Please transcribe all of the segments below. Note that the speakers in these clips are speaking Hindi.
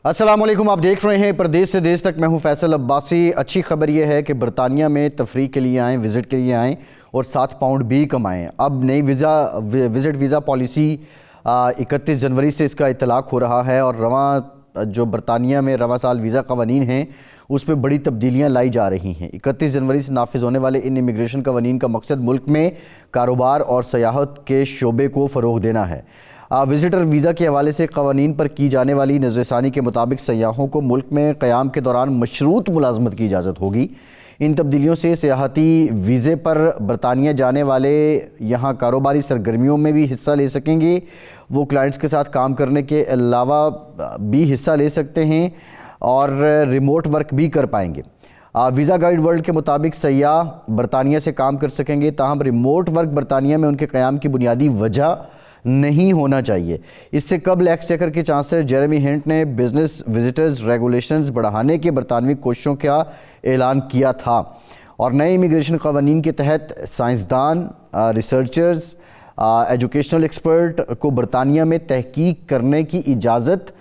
अस्सलाम वालेकुम, आप देख रहे हैं प्रदेश से देश तक। मैं हूं फैसल अब्बासी। अच्छी खबर यह है कि बरतानिया में तफरीह के लिए आएँ, विज़िट के लिए आएँ और 7 पाउंड भी कमाएं। अब नई विज़िट वीज़ा पॉलिसी 31 जनवरी से इसका इतलाक़ हो रहा है और रवां जो बरतानिया में रवां साल वीज़ा कवानीन हैं उस पर बड़ी तब्दीलियाँ लाई जा रही हैं। 31 जनवरी से नाफिज होने वाले इन इमिग्रेशन कवानीन का मकसद मुल्क में कारोबार और सयाहत के शोबे को फ़रोग़ देना है। विजिटर वीज़ा के हवाले से कवानीन पर की जाने वाली नज़रसानी के मुताबिक सयाहों को मुल्क में क़याम के दौरान मशरूत मुलाजमत की इजाज़त होगी। इन तब्दीलियों से सियाहती वीज़े पर बरतानिया जाने वाले यहाँ कारोबारी सरगर्मियों में भी हिस्सा ले सकेंगे। वो क्लाइंट्स के साथ काम करने के अलावा भी हिस्सा ले सकते हैं और रिमोट वर्क भी कर पाएंगे। वीज़ा गाइड वर्ल्ड के मुताबिक सयाह बरतानिया से काम कर सकेंगे, ताहम रिमोट वर्क बरतानिया में उनके क़याम की बुनियादी वजह नहीं होना चाहिए। इससे कबल एक्सचेकर के चांसलर जेरेमी हिंट ने बिजनेस विजिटर्स रेगुलेशंस बढ़ाने के बरतानवी कोशिशों का ऐलान किया था और नए इमिग्रेशन कवानीन के तहत साइंसदान, रिसर्चर्स, एजुकेशनल एक्सपर्ट को बरतानिया में तहकीक करने की इजाज़त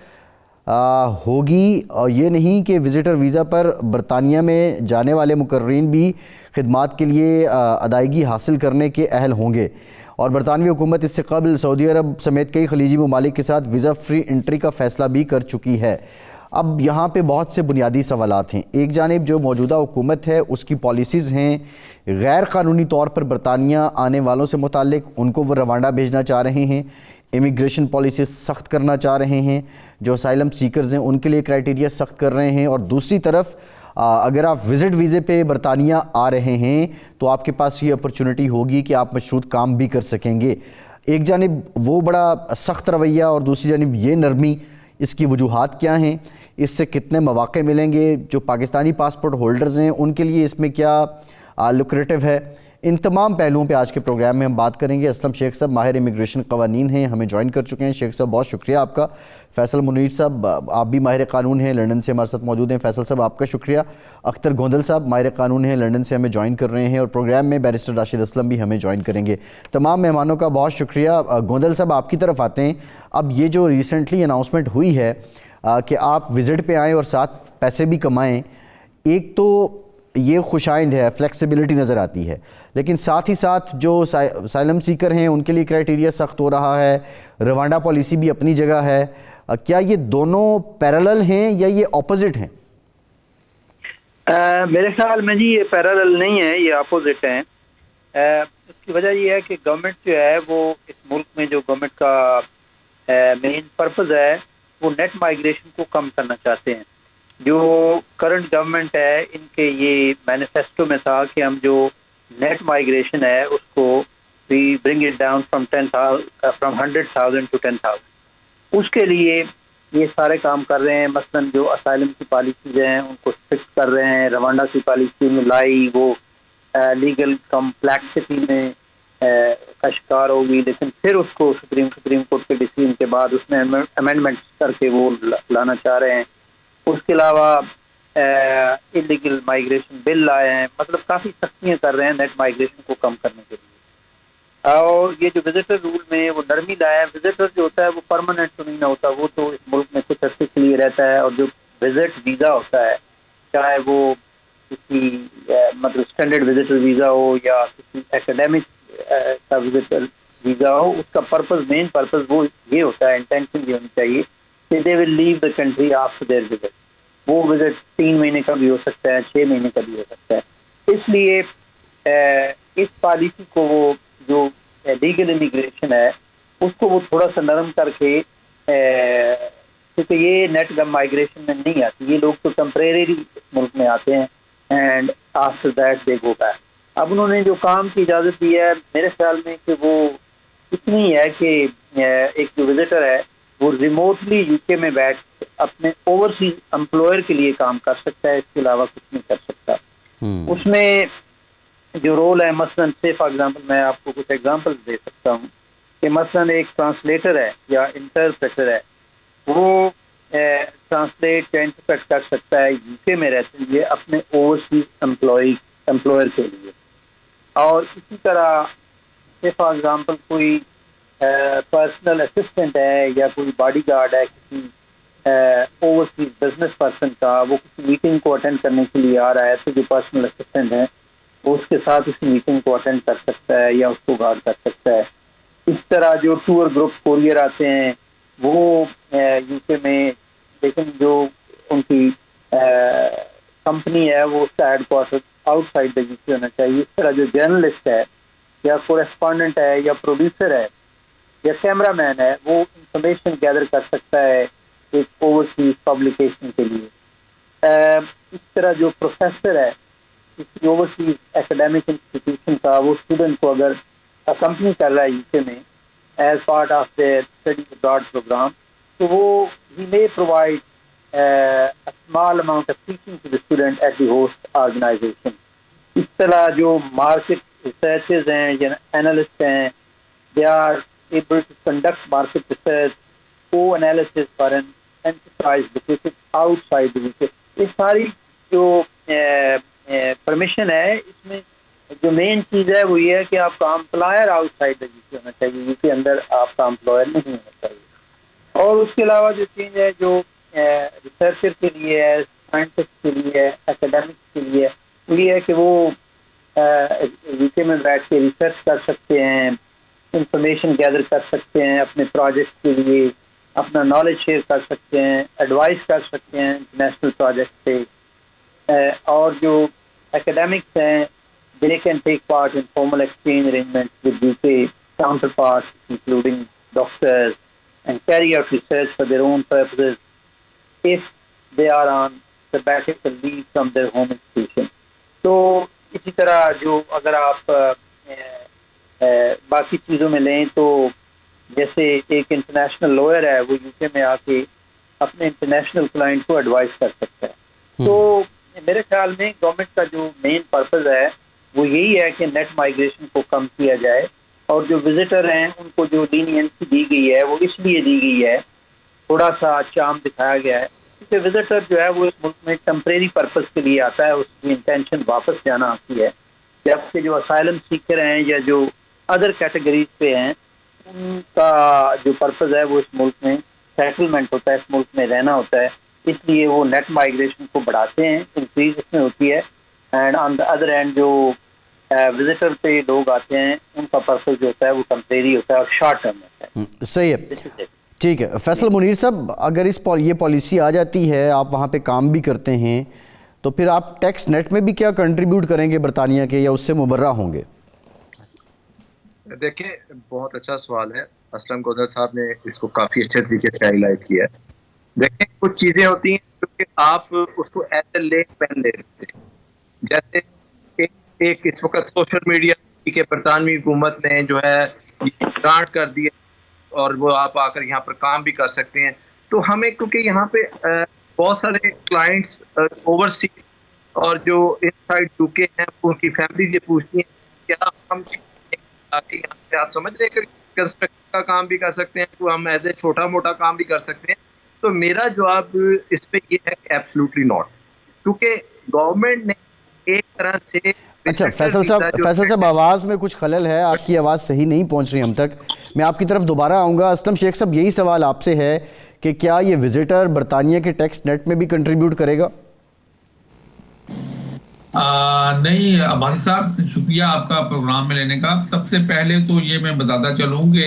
होगी। और ये नहीं कि विज़िटर वीज़ा पर बरतानिया में जाने वाले मुकर्रीन भी खिदमात के लिए अदायगी हासिल करने के अहल होंगे। और बरतानवी हुकूमत इससे कबल सऊदी अरब समेत कई खलीजी ममालिक के साथ वीज़ा फ्री एंट्री का फ़ैसला भी कर चुकी है। अब यहाँ पे बहुत से बुनियादी सवालात हैं। एक जानिब जो मौजूदा हुकूमत है उसकी पॉलिसीज़ हैं गैर कानूनी तौर पर बरतानिया आने वालों से मुतालिक, उनको वो रवांडा भेजना चाह रहे हैं, इमिग्रेशन पॉलिसी सख्त करना चाह रहे हैं, जो असाइलम सीकर्स हैं उनके लिए क्राइटेरिया सख्त कर रहे हैं। और दूसरी तरफ अगर आप विज़िट वीज़े पे बरतानिया आ रहे हैं तो आपके पास ये अपॉर्चुनिटी होगी कि आप मशरूत काम भी कर सकेंगे। एक जानिब वो बड़ा सख्त रवैया और दूसरी जानिब ये नरमी, इसकी वजूहात क्या हैं, इससे कितने मौक़े मिलेंगे, जो पाकिस्तानी पासपोर्ट होल्डर्स हैं उनके लिए इसमें क्या लुक्रेटिव है, इन तमाम पहलुओं पे आज के प्रोग्राम में हम बात करेंगे। असलम शेख साहब माहिर इमिग्रेशन कवानीन हैं, हमें ज्वाइन कर चुके हैं। शेख साहब बहुत शुक्रिया आपका। फैसल मुनीर साहब आप भी माहिर कानून हैं, लंदन से हमारे साथ मौजूद हैं। फैसल साहब आपका शुक्रिया। अख्तर गोंदल साहब माहिर कानून हैं, लंदन से हमें ज्वाइन कर रहे हैं और प्रोग्राम में बैरिस्टर राशिद असलम भी हमें ज्वाइन करेंगे। तमाम मेहमानों का बहुत शुक्रिया। गोंदल साहब आपकी तरफ आते हैं। अब ये जो रिसेंटली अनाउंसमेंट हुई है कि आप विज़िट पे आएँ और साथ पैसे भी कमाएँ, एक तो ये खुशाइंद है, फ्लेक्सिबिलिटी नज़र आती है, लेकिन साथ ही साथ जो साइलम सीकर हैं उनके लिए क्राइटेरिया सख्त हो रहा है, रवांडा पॉलिसी भी अपनी जगह है। क्या ये दोनों पैरेलल हैं या ये ऑपोजिट हैं? मेरे ख्याल में जी ये पैरेलल नहीं है, ये अपोजिट हैं। इसकी वजह ये है कि गवर्नमेंट जो है वो इस मुल्क में जो गवर्नमेंट का मेन पर्पज़ है वो नेट माइग्रेशन को कम करना चाहते हैं। जो करंट गवर्नमेंट है इनके ये मैनिफेस्टो में था कि हम जो नेट माइग्रेशन है उसको we bring it down from 100,000 to 10,000। उसके लिए ये सारे काम कर रहे हैं। मसलन जो असाइलम की पॉलिसीज हैं उनको फिक्स कर रहे हैं। रवांडा की पॉलिसी में लाई वो लीगल कम्प्लेक्सिटी में का शिकार होगी, लेकिन फिर उसको सुप्रीम कोर्ट के डिसीजन के बाद उसमें अमेंडमेंट्स करके वो लाना चाह रहे हैं। उसके अलावा इलीगल माइग्रेशन बिल लाए हैं, मतलब काफ़ी सख्तियाँ कर रहे हैं नेट माइग्रेशन को कम करने के लिए। और ये जो विजिटर रूल में वो नरमी लाया है, विजिटर जो होता है वो परमानेंट तो नहीं ना होता, वो तो इस मुल्क में कुछ अर्से के लिए रहता है। और जो विजिट वीज़ा होता है, चाहे वो किसी मतलब स्टैंडर्ड विजिटर वीज़ा हो या किसी एकेडमिक का विजिटर वीज़ा हो, उसका पर्पज़, मेन पर्पज़ वो ये होता है, इंटेंशन ये होनी चाहिए कि they will leave the country after their visit. वो विजिट 3 महीने का भी हो सकता है, 6 महीने का भी हो सकता है। इसलिए इस पॉलिसी को वो जो लीगल इमिग्रेशन है उसको वो थोड़ा सा नरम करके, क्योंकि ये नेट माइग्रेशन में नहीं आती, ये लोग तो टेम्परेरी मुल्क में आते हैं and after that they go back. अब उन्होंने जो काम की इजाज़त दी है मेरे ख्याल में कि वो इतनी है कि एक जो विजिटर है वो रिमोटली यूके में बैठ अपने ओवरसीज एम्प्लॉयर के लिए काम कर सकता है, इसके अलावा कुछ नहीं कर सकता। उसमें जो रोल है, मसलन से फॉर एग्जांपल मैं आपको कुछ एग्जांपल्स दे सकता हूँ कि मसलन एक ट्रांसलेटर है या इंटरप्रेटर है, वो ट्रांसलेट या इंटरप्रेट कर सकता है यूके में रहते हुए अपने ओवरसीज एम्प्लॉयर के लिए। और इसी तरह से फॉर एग्जांपल कोई पर्सनल असिस्टेंट है या कोई बॉडीगार्ड है किसी ओवरसीज बिजनेस पर्सन का, वो किसी मीटिंग को अटेंड करने के लिए आ रहा है, तो जो पर्सनल असिस्टेंट है वो उसके साथ उस मीटिंग को अटेंड कर सकता है या उसको गार्ड कर सकता है। इस तरह जो टूर ग्रुप कोरियर आते हैं वो यूके में, लेकिन जो उनकी कंपनी है वो उसका हेडक्वार्टर आउटसाइड द यूके होना चाहिए। इस तरह जो जर्नलिस्ट है या कोरेस्पॉन्डेंट है या प्रोड्यूसर है या कैमरामैन है, वो इंफॉर्मेशन गैदर कर सकता है एक ओवरसीज पब्लिकेशन के लिए। इस तरह जो प्रोफेसर है किसी ओवरसीज एकेडमिक इंस्टीट्यूशन का, वो स्टूडेंट को अगर अकम्पनी कर रहा है यूके में as part of their study abroad program, तो वो he may provide a small amount of teaching to the student at the host organization. इस तरह जो मार्केट रिसर्चर्स हैं या एनालिस्ट हैं, they are able to conduct market research, co-analysis for an enterprise located outside the UK. ये सारी जो परमिशन है, इसमें जो मेन चीज़ है वो ये है कि आपका एम्प्लॉयर आउटसाइड द यूके होना चाहिए, यूके अंदर आपका एम्प्लॉयर नहीं होना चाहिए। और उसके अलावा जो चीज़ है जो रिसर्चर के लिए है, साइंटिस्ट के लिए है, एकेडमिक्स के लिए है, वो ये है कि वो यूके में बैठ के रिसर्च कर सकते हैं, इंफॉर्मेशन गैदर कर सकते हैं अपने प्रोजेक्ट के लिए, अपना नॉलेज शेयर कर सकते हैं, एडवाइस कर सकते हैं इंटरनेशनल प्रोजेक्ट पे। और जो एकेडमिक्स हैं, they can take part in formal exchange arrangements with UK counterparts, including doctors, and carry out research for their own purposes if they are on sabbatical leave from their home institution. तो इसी तरह जो अगर आप बाकी चीज़ों में लें तो जैसे एक इंटरनेशनल लॉयर है, वो यूके में आके अपने इंटरनेशनल क्लाइंट को एडवाइस कर सकता है। तो मेरे ख्याल में गवर्नमेंट का जो मेन पर्पस है वो यही है कि नेट माइग्रेशन को कम किया जाए, और जो विजिटर हैं उनको जो लीनियंसी दी गई है वो इसलिए दी गई है, थोड़ा सा चार्म दिखाया गया है, क्योंकि विजिटर जो है वो इस मुल्क में टेम्परेरी पर्पस के लिए आता है, उसकी इंटेंशन वापस जाना आती है। जबकि जो असाइलम सीकर हैं या जो अदर कैटेगरीज पे हैं, उनका जो पर्पस है वो इस मुल्क में सेटलमेंट होता है, इस मुल्क में रहना होता है, इसलिए वो नेट माइग्रेशन को बढ़ाते हैं, इंक्रीज इसमें होती है। And on the other and जो विजिटर पे लोग आते हैं उनका पर्पस जो होता है वो टेम्परेरी होता है और शॉर्ट टर्म होता है। सही है, ठीक है। फैसल मुनीर साहब, अगर ये पॉलिसी आ जाती है, आप वहाँ पे काम भी करते हैं, तो फिर आप टैक्स नेट में भी क्या कंट्रीब्यूट करेंगे बरतानिया के, या उससे मुबर्रा होंगे? देखिए, बहुत अच्छा सवाल है। असलम गोदर साहब ने इसको काफ़ी अच्छे तरीके से हाईलाइट किया है। देखिए, कुछ चीज़ें होती हैं क्योंकि आप उसको एज ए लेक पेन ले सकते हैं। जैसे एक इस वक्त सोशल मीडिया के बरतानवी हुकूमत ने जो है ग्रांट कर दिया और वो आप आकर यहाँ पर काम भी कर सकते हैं। तो हमें, क्योंकि यहाँ पे बहुत सारे क्लाइंट्स ओवरसीज और जो इनसाइड यूके हैं, उनकी फैमिली ये पूछती हैं क्या हम यहाँ पे, आप समझ रहे हैं, कंस्ट्रक्शन का काम भी कर सकते हैं, तो हम एज ए छोटा मोटा काम भी कर सकते हैं। तो मेरा जवाब इस पे ये है कि एब्सोल्युटली नॉट, क्योंकि गवर्नमेंट ने एक तरह से। अच्छा फैसल साहब, आवाज़ में कुछ खलल है, आपकी आवाज़ सही नहीं पहुंच रही हम तक। मैं आपकी तरफ दोबारा आऊँगा। असलम शेख साहब, यही सवाल आपसे है कि क्या ये विजिटर बरतानिया के टैक्स नेट में भी कंट्रीब्यूट करेगा? नहीं अब्बासी साहब, शुक्रिया आपका प्रोग्राम में लेने का। सबसे पहले तो ये मैं बताता चलूँ कि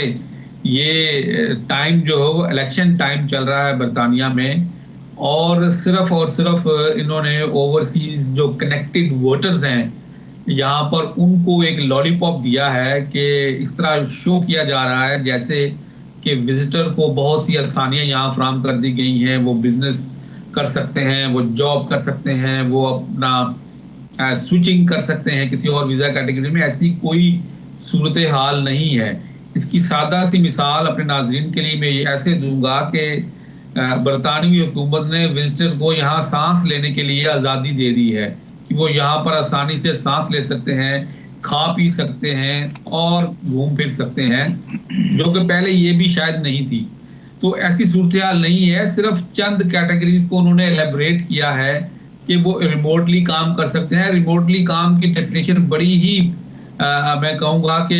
ये टाइम जो है वो इलेक्शन टाइम चल रहा है बरतानिया में, और सिर्फ इन्होंने ओवरसीज जो कनेक्टेड वोटर्स हैं यहाँ पर उनको एक लॉलीपॉप दिया है कि इस तरह शो किया जा रहा है जैसे कि विजिटर को बहुत सी आसानियाँ यहाँ फराहम कर दी गई हैं। वो बिजनेस कर सकते हैं, वो जॉब कर सकते हैं, वो अपना स्विचिंग कर सकते हैं किसी और वीज़ा कैटेगरी में। ऐसी कोई सूरत हाल नहीं है। इसकी सादा सी मिसाल अपने नाज़रीन के लिए मैं ऐसे दूंगा कि बरतानवी हुकूमत ने विजिटर को यहाँ सांस लेने के लिए आज़ादी दे दी है कि वो यहाँ पर आसानी से सांस ले सकते हैं, खा पी सकते हैं और घूम फिर सकते हैं, जो कि पहले ये भी शायद नहीं थी। तो ऐसी सूरत हाल नहीं है। सिर्फ चंद कैटेगरीज को उन्होंने एलेबरेट किया है कि वो रिमोटली काम कर सकते हैं। रिमोटली काम की डेफिनेशन बड़ी ही मैं कहूँगा कि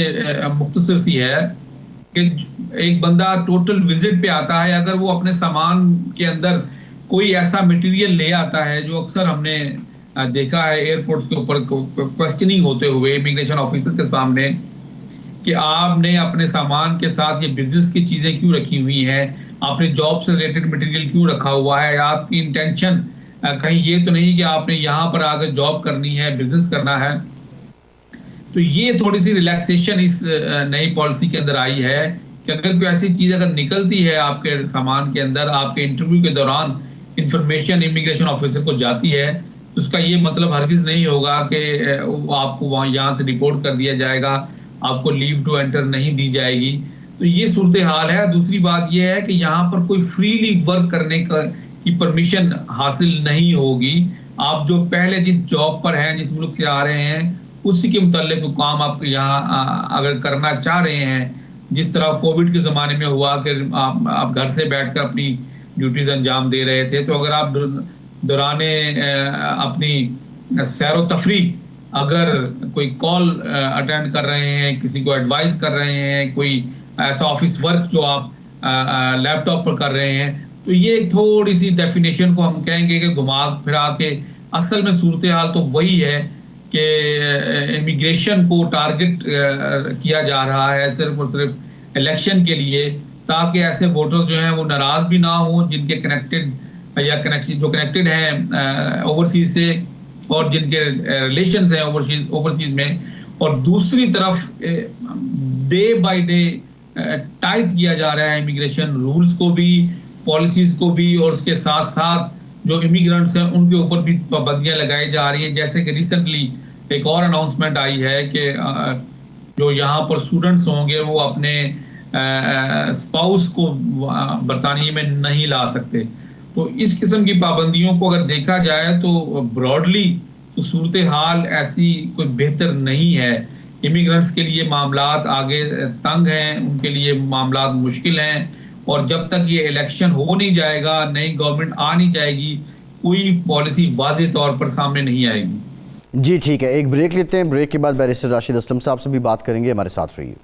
मुख्तसर सी है कि एक बंदा टोटल विजिट पे आता है, अगर वो अपने सामान के अंदर कोई ऐसा मटेरियल ले आता है, जो अक्सर हमने देखा है एयरपोर्ट्स के ऊपर क्वेश्चनिंग होते हुए इमिग्रेशन ऑफिसर के सामने, कि आपने अपने सामान के साथ ये बिजनेस की चीजें क्यों रखी हुई हैं, आपने जॉब से रिलेटेड मटेरियल क्यों रखा हुआ है, आपकी इंटेंशन कहीं ये तो नहीं कि आपने यहाँ पर आकर जॉब करनी है, बिजनेस करना है। तो ये थोड़ी सी रिलैक्सेशन इस नई पॉलिसी के अंदर आई है कि अगर कोई ऐसी चीज अगर निकलती है आपके सामान के अंदर, आपके इंटरव्यू के दौरान इंफॉर्मेशन इमिग्रेशन ऑफिसर को जाती है, तो उसका ये मतलब हरगिज नहीं होगा कि आपको वहाँ यहाँ से रिपोर्ट कर दिया जाएगा, आपको लीव टू एंटर नहीं दी जाएगी। तो ये सूरत हाल है। दूसरी बात ये है कि यहाँ पर कोई फ्रीली वर्क करने की परमिशन हासिल नहीं होगी। आप जो पहले जिस जॉब पर हैं, जिस मुल्क से आ रहे हैं, उसी के मुताल्लिक काम आप यहाँ अगर करना चाह रहे हैं, जिस तरह कोविड के ज़माने में हुआ कि आप घर से बैठकर अपनी ड्यूटीज अंजाम दे रहे थे, तो अगर आप दौराने अपनी सैर तफरी अगर कोई कॉल अटेंड कर रहे हैं, किसी को एडवाइस कर रहे हैं, कोई ऐसा ऑफिस वर्क जो आप लैपटॉप पर कर रहे हैं, तो ये थोड़ी सी डेफिनेशन को हम कहेंगे कि घुमा फिरा के असल में सूरत हाल तो वही है कि इमिग्रेशन को टारगेट किया जा रहा है सिर्फ और सिर्फ इलेक्शन के लिए, ताकि ऐसे वोटर जो हैं वो नाराज भी ना हो, जिनके कनेक्टेड या कनेक्टेड हैं ओवरसीज से और जिनके रिलेशंस हैं ओवरसीज में, और दूसरी तरफ डे बाय डे टाइट किया जा रहा है इमिग्रेशन रूल्स को भी, पॉलिसीज को भी, और उसके साथ साथ जो इमिग्रेंट्स हैं उनके ऊपर भी पाबंदियां लगाई जा रही है। जैसे कि रिसेंटली एक और अनाउंसमेंट आई है कि जो यहाँ पर स्टूडेंट्स होंगे वो अपने स्पाउस को बरतानिया में नहीं ला सकते। तो इस किस्म की पाबंदियों को अगर देखा जाए तो ब्रॉडली तो सूरत हाल ऐसी कोई बेहतर नहीं है। इमिग्रेंट्स के लिए मामलात आगे तंग हैं, उनके लिए मामलात मुश्किल हैं, और जब तक ये इलेक्शन हो नहीं जाएगा, नई गवर्नमेंट आ नहीं जाएगी, कोई पॉलिसी वाज़ेह तौर पर सामने नहीं आएगी। जी ठीक है, एक ब्रेक लेते हैं। ब्रेक के बाद बैरिस्टर राशिद असलम साहब से भी बात करेंगे, हमारे साथ रहिए।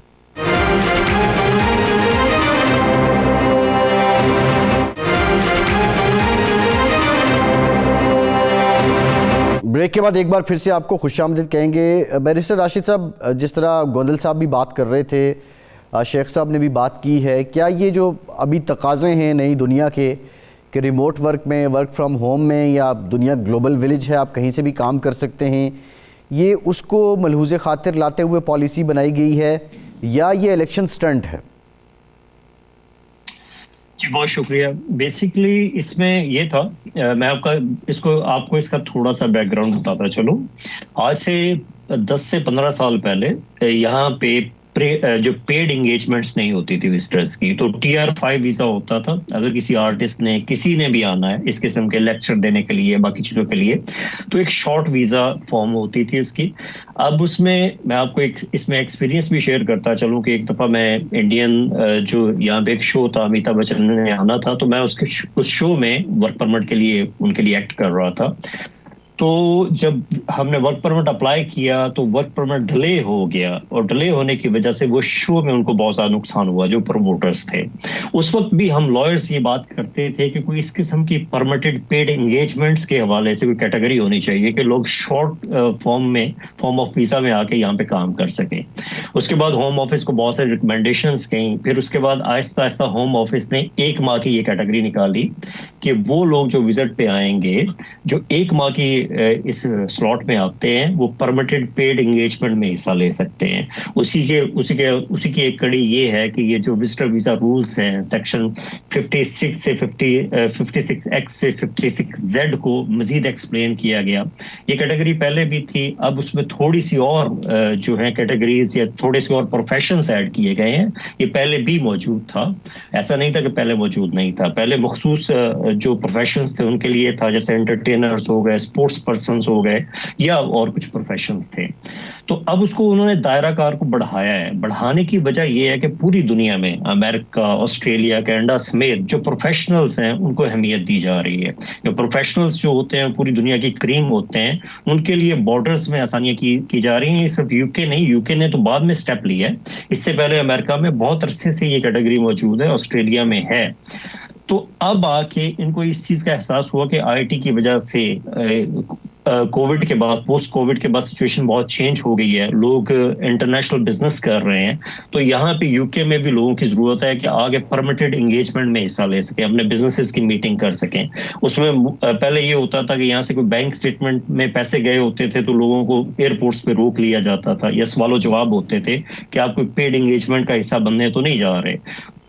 ब्रेक के बाद एक बार फिर से आपको खुशामदीद कहेंगे। बैरिस्टर राशिद साहब, जिस तरह गोंदल साहब भी बात कर रहे थे, शेख साहब ने भी बात की है, क्या ये जो अभी तकाज़े हैं नई दुनिया के कि रिमोट वर्क में, वर्क फ्रॉम होम में, या दुनिया ग्लोबल विलेज है, आप कहीं से भी काम कर सकते हैं, ये उसको मलहूज़े खातिर लाते हुए पॉलिसी बनाई गई है या ये इलेक्शन स्टंट है? जी बहुत शुक्रिया। बेसिकली इसमें ये था, मैं आपको इसका थोड़ा सा बैकग्राउंड बताता चलूं। आज से 10 से 15 साल पहले यहाँ पे जो पेड एंगेजमेंट्स नहीं होती थी विजिटर्स की, तो TR5 वीजा होता था। अगर किसी आर्टिस्ट ने, किसी ने भी आना है इस किस्म के लेक्चर देने के लिए, बाकी चीज़ों के लिए, तो एक शॉर्ट वीजा फॉर्म होती थी उसकी। अब उसमें मैं आपको इसमें एक्सपीरियंस भी शेयर करता चलूँ कि एक दफ़ा मैं इंडियन जो यहाँ पे एक शो था, अमिताभ बच्चन ने आना था, तो मैं उस शो में वर्क परमिट के लिए उनके लिए एक्ट कर रहा था। तो जब हमने वर्क परमिट अप्लाई किया तो वर्क परमिट डिले हो गया, और डिले होने की वजह से वो शो में उनको बहुत ज़्यादा नुकसान हुआ जो प्रमोटर्स थे। उस वक्त भी हम लॉयर्स ये बात करते थे कि कोई इस किस्म की परमिटेड पेड एंगेजमेंट्स के हवाले से कोई कैटेगरी होनी चाहिए कि लोग शॉर्ट फॉर्म ऑफ वीज़ा में आके यहाँ पे काम कर सकें। उसके बाद होम ऑफिस को बहुत सारी रिकमेंडेशंस गई, फिर उसके बाद आहिस्ता आहिस्ता होम ऑफिस ने 1 माह की ये कैटेगरी निकाली कि वो लोग जो विजिट पे आएंगे, जो 1 माह की इस स्लॉट में आते हैं, वो परमिटेड पेड एंगेजमेंट में हिस्सा ले सकते हैं। उसी की एक कड़ी ये है कि ये जो विजिटर वीजा रूल्स हैं, सेक्शन 56 से 56X से 56Z को मजीद एक्सप्लेन किया गया। ये कैटेगरी पहले भी थी, अब उसमें थोड़ी सी और जो है कैटेगरीज या थोड़े से और प्रोफेशंस ऐड किए गए हैं। ये पहले भी मौजूद था, ऐसा नहीं था कि पहले मौजूद नहीं था। पहले मखसूस जो प्रोफेशंस थे उनके लिए था, जैसे एंटरटेनर्स हो गए, स्पोर्ट्स पर्सन हो गए या और कुछ प्रोफेशंस थे। तो अब उसको उन्होंने दायरा कार को बढ़ाया है। बढ़ाने की वजह यह है कि पूरी दुनिया में अमेरिका, ऑस्ट्रेलिया, कनाडा समेत जो प्रोफेशनल्स हैं उनको अहमियत दी जा रही है। जो प्रोफेशनल्स जो होते हैं पूरी दुनिया की क्रीम होते हैं, उनके लिए बॉर्डर्स में आसानियां की जा रही हैं। सिर्फ यूके नहीं, यूके ने तो बाद में स्टेप लिया है, इससे पहले अमेरिका में बहुत अरसे से ये कैटेगरी मौजूद है, ऑस्ट्रेलिया में है। तो अब आके इनको इस चीज का एहसास हुआ कि आईटी की वजह से कोविड के बाद, पोस्ट कोविड के बाद सिचुएशन बहुत चेंज हो गई है, लोग इंटरनेशनल बिजनेस कर रहे हैं। तो यहाँ पे यूके में भी लोगों की जरूरत है कि आगे परमिटेड एंगेजमेंट में हिस्सा ले सकें, अपने बिजनेसेस की मीटिंग कर सकें। उसमें पहले ये होता था कि यहाँ से कोई बैंक स्टेटमेंट में पैसे गए होते थे तो लोगों को एयरपोर्ट्स पे रोक लिया जाता था, या सवालो जवाब होते थे कि आप कोई पेड एंगेजमेंट का हिस्सा बनने तो नहीं जा रहे।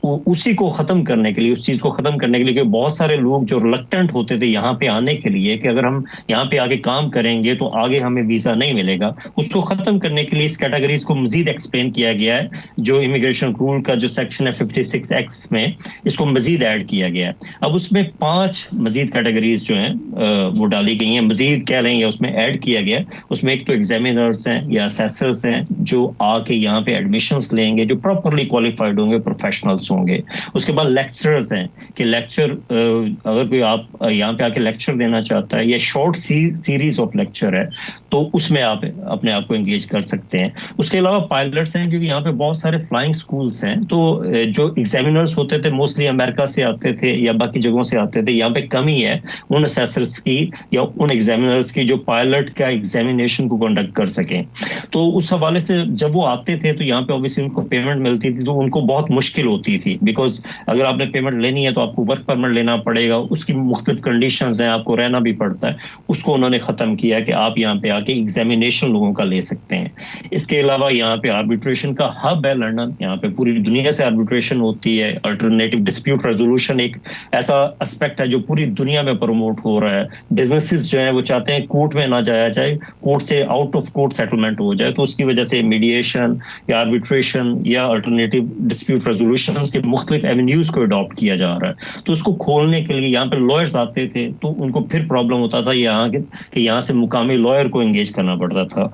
उसी को खत्म करने के लिए, उस चीज को खत्म करने के लिए कि बहुत सारे लोग जो रिलक्टेंट होते थे यहाँ पे आने के लिए कि अगर हम यहाँ पे आगे काम करेंगे तो आगे हमें वीजा नहीं मिलेगा, उसको खत्म करने के लिए इस कैटेगरीज को मजीद एक्सप्लेन किया गया है। जो इमिग्रेशन रूल का जो सेक्शन है 56X में, इसको मजीद ऐड किया गया है। अब उसमें 5 मजीद कैटेगरीज जो हैं वो डाली गई हैं, मजीद कह रहे हैं उसमें ऐड किया गया है। उसमें एक तो एग्जामिनर्स हैं या असेसर्स हैं जो आके यहाँ पे एडमिशंस लेंगे, जो प्रॉपरली क्वालिफाइड होंगे, प्रोफेशनल्स होंगे। उसके बाद लेक्चरर्स हैं कि लेक्चर अगर कोई आप यहाँ पे आके लेक्चर देना चाहता है या शॉर्ट सीरीज ऑफ लेक्चर है तो उसमें आप अपने आप को एंगेज कर सकते हैं। उसके अलावा पायलट्स हैं, क्योंकि यहाँ पे बहुत सारे फ्लाइंग स्कूल्स हैं, तो जो एग्जामिनर्स होते थे मोस्टली अमेरिका से आते थे या बाकी जगहों से आते थे। यहाँ पे कमी है उन असेसर्स की या उन एग्जामिनर्स की जो पायलट का एग्जामिनेशन को कंडक्ट कर सकें। तो उस हवाले से जब वो आते थे तो यहाँ पे ऑब्वियसली उनको पेमेंट मिलती थी, तो उनको बहुत मुश्किल होती थी, बिकॉज अगर आपने पेमेंट लेनी है तो आपको वर्क परमिट लेना पड़ेगा, उसकी मुख्तलिफ कंडीशंस हैं, आपको रहना भी पड़ता है। उसको उन्होंने खत्म किया कि आप यहाँ पे आके एग्जामिनेशन लोगों का ले सकते हैं। इसके अलावा यहाँ पे आर्बिट्रेशन का हब है लंदन, यहाँ पे पूरी दुनिया से आर्बिट्रेशन होती है। अल्टरनेटिव डिस्प्यूट रेजोल्यूशन एक ऐसा एस्पेक्ट है जो पूरी दुनिया में प्रमोट हो रहा है। बिजनेसेस जो है वो चाहते हैं कोर्ट में ना जाया जाए, कोर्ट से आउट ऑफ कोर्ट सेटलमेंट हो जाए, तो उसकी वजह से मीडिएशन या आर्बिट्रेशन या अल्टरनेटिव डिस्प्यूट रेजोल्यूशन के मुख्तलिफ एवेन्यूज को अडॉप्ट किया जा रहा है। तो उसको खोलने के लिए यहाँ पे लॉयर्स आते थे तो उनको फिर प्रॉब्लम होता था यहाँ से मुकामी लॉयर को एंगेज करना पड़ता था।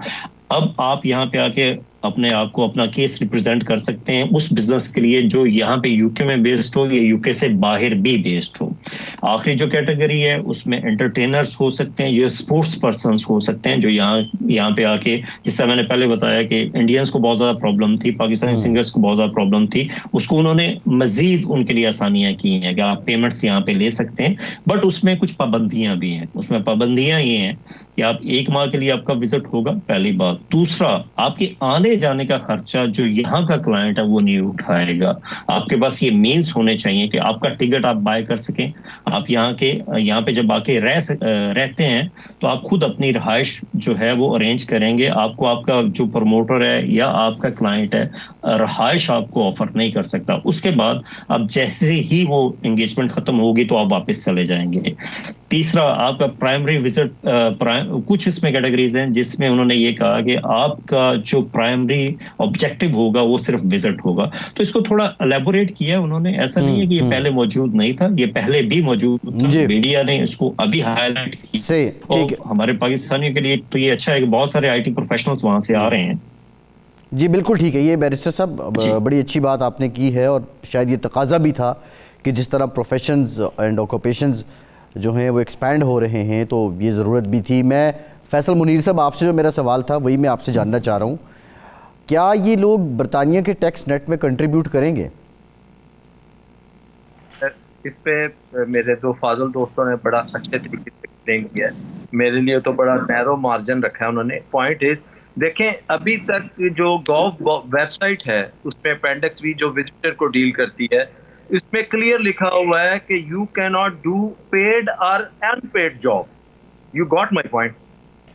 अब आप यहाँ पे आके अपने आप को, अपना केस रिप्रेजेंट कर सकते हैं उस बिजनेस के लिए जो यहाँ पे यूके में बेस्ड हो या यूके से बाहर भी बेस्ड हो। आखिरी जो कैटेगरी है उसमें एंटरटेनर्स हो सकते हैं, ये स्पोर्ट्स पर्सन्स हो सकते हैं जो यहाँ पे आके, जिससे मैंने पहले बताया कि इंडियंस को बहुत ज्यादा प्रॉब्लम थी, पाकिस्तानी सिंगर्स को बहुत ज्यादा प्रॉब्लम थी, उसको उन्होंने मजीद उनके लिए आसानियां की हैं कि आप पेमेंट्स यहाँ पे ले सकते हैं। बट उसमें कुछ पाबंदियां भी हैं। उसमें पाबंदियां ये हैं कि आप 1 माह के लिए आपका विजिट होगा, पहली बात। दूसरा, आपके आने जाने का खर्चा जो यहाँ का क्लाइंट है वो नहीं उठाएगा। आपके पास ये मीन्स होने चाहिए कि आपका टिकट आप बाय कर सकें। आप यहाँ पे जब आके रहते हैं तो आप खुद अपनी रहाइश जो है वो अरेंज करेंगे। आपको आपका जो प्रमोटर है या आपका क्लाइंट है रहाइश आपको ऑफर नहीं कर सकता। उसके बाद अब जैसे ही वो एंगेजमेंट खत्म होगी तो आप वापस चले जाएंगे। तीसरा, आपका प्राइमरी विजिट, कुछ इसमें कैटेगरीज हैं जिसमें उन्होंने ये कहा कि आपका जो प्राइमरी ऑब्जेक्टिव होगा वो सिर्फ विजिट होगा। तो इसको थोड़ा एलैबोरेट किया उन्होंने। ऐसा नहीं है कि ये पहले मौजूद नहीं था, ये पहले भी मौजूद था, मीडिया ने इसको अभी हाईलाइट किया। और हमारे पाकिस्तानियों के लिए तो ये अच्छा है कि बहुत सारे आईटी प्रोफेशनल्स वहां से आ रहे हैं। जी बिल्कुल ठीक है, ये बैरिस्टर साहब बड़ी अच्छी बात आपने की है, और शायद ये तकाजा भी था कि जिस तरह प्रोफेशंस एंड ऑक्यूपेशंस जो हैं वो एक्सपैंड हो रहे हैं, तो ये ज़रूरत भी थी। मैं फैसल मुनीर साहब, आपसे जो मेरा सवाल था वही मैं आपसे जानना चाह रहा हूँ, क्या ये लोग बरतानिया के टैक्स नेट में कंट्रीब्यूट करेंगे? इस पे मेरे 2 फाजल दोस्तों ने बड़ा अच्छे तरीके से एक्सप्लेन किया है। मेरे लिए तो बड़ा नैरो मार्जिन रखा है उन्होंने। पॉइंट इज, देखें अभी तक जो गॉव वेबसाइट है उसमें अपेंडिक्स भी जो विजिटर को डील करती है, इसमें क्लियर लिखा हुआ है कि you cannot do paid और unpaid job. You got my point.